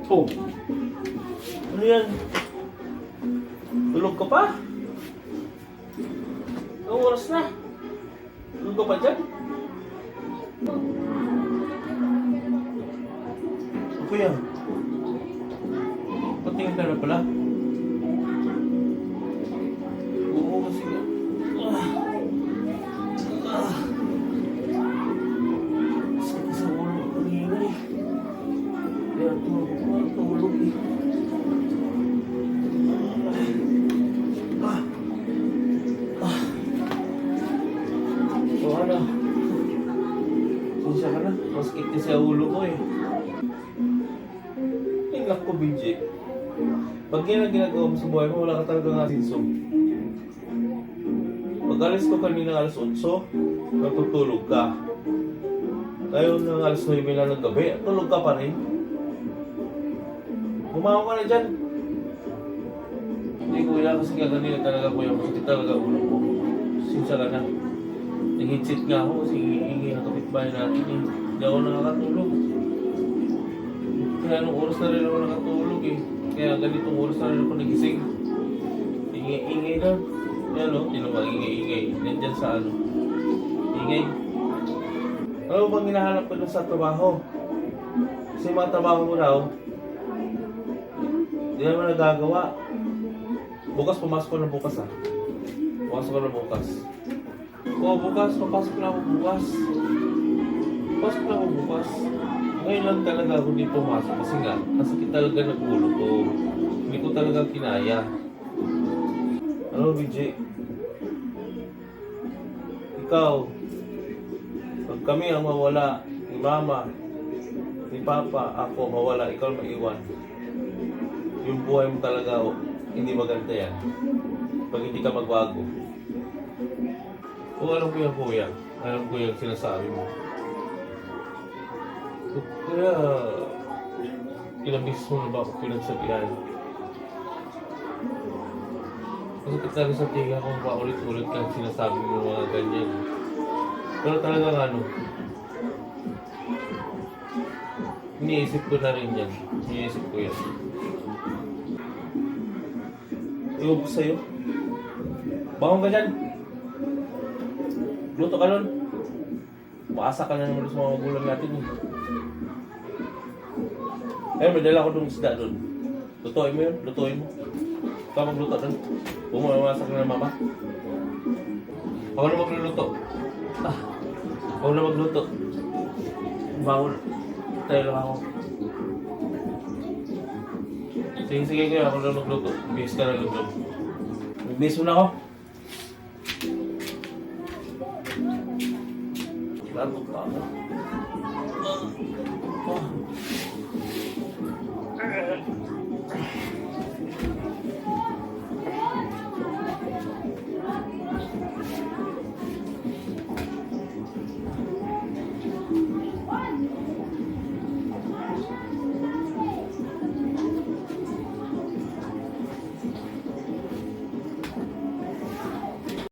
Oh, ano yan? Tulog ka pa? Anong oras na? Tulog ka pa dyan? Ano yan? Patingin ka na pala? Oo, kasi nga. Sakit sa ulo. Ang ingay. Kaya tulog eh. O ano? Sinsya ka na. Masakit kasi ang ulo ko eh. Tingnan ko, BJ. Pag yan ang ginagawa mo sa buhay mo, wala ka talaga nga sinso. Pag alis ko kanina alas 8, natutulog ka. Ngayon ng alas 9 na ng gabi, tulog ka pa rin. Bumawa ka na dyan. Hindi kuya, kasi nga kanina talaga kuya, masakit talaga ulo ko. Sinsya ka na. Nag-headset nga ako kasi hihingi ng kapitbahay natin eh. Hindi ako nakakatulog. Kaya anong oras na rin ako nakatulog eh. Kaya ganitong oras na rin ako nagising. Ingay-ingay lang. Yan o, tinawag ingay-ingay. Nandyan sa ano. Ingay. Ano bang hinahanap ko dun sa trabaho? Kasi yung mga trabaho mo raw, hindi naman nagagawa. Bukas, pumasok ko na bukas ah. Pumasok ko na bukas. Oo, bukas. Papasok na ako bukas. Papasok na ako bukas. Ngayon lang talaga ako hindi pumasok kasi nga, nasakit talaga ng ulo ko. Hindi ko talaga kinaya. Ano, BJ? Ikaw, pag kami ang mawala, ni Mama, ni Papa, ako mawala, ikaw maiwan. Yung buhay mo talaga, hindi maganda yan. Pag hindi ka magbago. O alam ko yan, kuya. Alam ko yung sinasabi mo. Kaya, ilang beses mo na ba ako pinagsabihan? Kasi kita sa tinga kung paulit-ulit kang sinasabi mo mga ganyan. Pero talagang ano, iniisip ko na rin yan. Iniisip ko yan. Iwan ko sa'yo. Bangon ka dyan. Luto ka nun. Maasa ka na naman sa mga magulang natin eh. Ayun, may dala ko dun isda dun. Lutuin mo yun, lutuin mo. Ikaw magluto dun. Pumamasak na ng mama. Ako na magluluto. Ako na magluto. Bangon. Tayo lang ako. Sige, kaya ako na magluto. Bihis ka na lang dun. Bihis mo na ako. Lato pa ako.